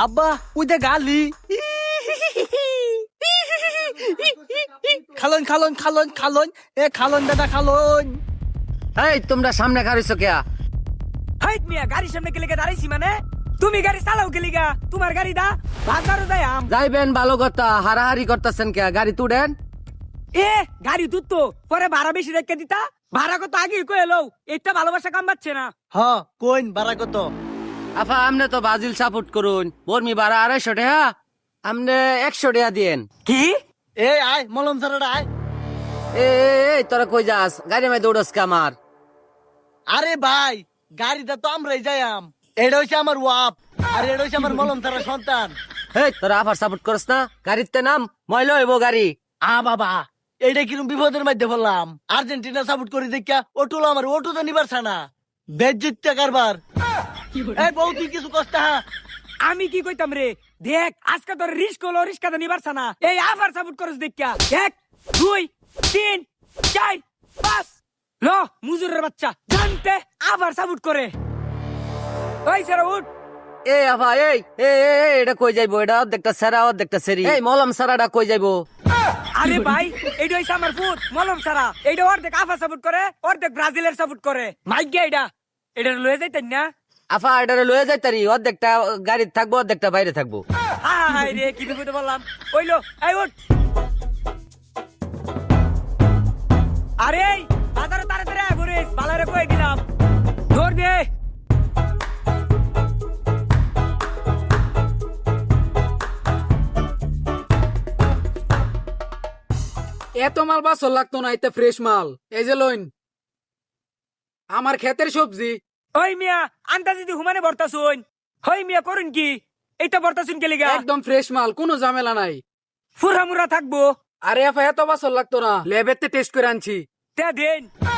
আব্বা ওইটা গালি খালন খালন খালন খালন এ খালন দাদা খালন। এই তোমরা সামনে গাড়িছো কেয়া? হাইট মিয়া গাড়ির সামনে গেলে দাঁড়াইছি মানে তুমি গাড়ি চালাও গেলি গা তোমার গাড়ি দা বাজারও যাই আম যাইবেন ভালো কথা, হারাহারি করতেছেন কেয়া? গাড়ি তুলেন। এ গাড়ি তুলতো পরে ভাড়া বেশি রেখে দিতা ভাড়া কত আগে কয়ে এলো এটা ভালোবাসা কাম পাচ্ছে না। হ কোন বাড়া কত? আফা আমনে তো বাজিল সাপোর্ট করুন, বর্মি ভাড়া 250 টাকা, আমনে 100 টাকা দিয়েন। কি এ আয় মলম সারাটা আয়। এই তোরা কই যাস? গাড়ি মে দৌড়স কে আমার? আরে ভাই গাড়িটা তো আমরাই যাইয়াম, এটা হচ্ছে আমার ওয়াপ আর এটা হচ্ছে আমার মলম সারা সন্তান। এই তোরা আফার সাপোর্ট করস না? গাড়িতে নাম, ময়লা হইব গাড়ি। বাবা এইটা কিরম বিপদের মধ্যে বললাম, আর্জেন্টিনা সাপোর্ট করি দেখা ওটুলো আমার ওটু তো নিবার না বেজ্জিত কারবার। এই বউ তুই কিছু কষ্ট হ্যাঁ? আমি কি কইতাম রে দেখ আজকে তোর রিস্ক হলো রিস্কাতে নিবারছ না এই আবার সাপোর্ট করছ দেখা 1 2 3 4 5 ল মুজুরের বাচ্চা জানতে আবার সাপোর্ট করে ওই সারা উঠ। এ আফা এই এটা কই যাইবো? এটা অর্ধেকটা সেরা অর্ধেকটা সেরি। এই মলম সারাটা কই যাইবো? আরে ভাই এইটা হইছে আমার ফুট মলম সারা এইটা অর্ধেক আফা সাপোর্ট করে অর্ধেক ব্রাজিলের সাপোর্ট করে মাইক এটা এটা লয়ে যাইতেন না। আফা এটারে লয়ে যাইতারি, অর্ধেকটা গাড়ি থাকবো অর্ধেকটা বাইরে থাকবো। হাই রে কি বিপদে বললাম ওইলো এই উঠ। আরে বাজারে তাড়াতাড়ি আয় ঘুরিস বালারে কই দিলাম ধর দে। এত মাল বাসর লাগতো না, এতে ফ্রেশ মাল। এই যে লইন আমার ক্ষেতের সবজি। ওই মিয়া আন্তা যদি হুমানে বর্তাছুন হই মিয়া করুন কি এইটা বর্তাছুন কে লিগা একদম ফ্রেশ মাল, কোনো ঝামেলা নাই। ফুরা মুরা থাকবো আরে এত বাসর লাগতো না, ল্যাবেতে টেস্ট করে আনছি। তে দেন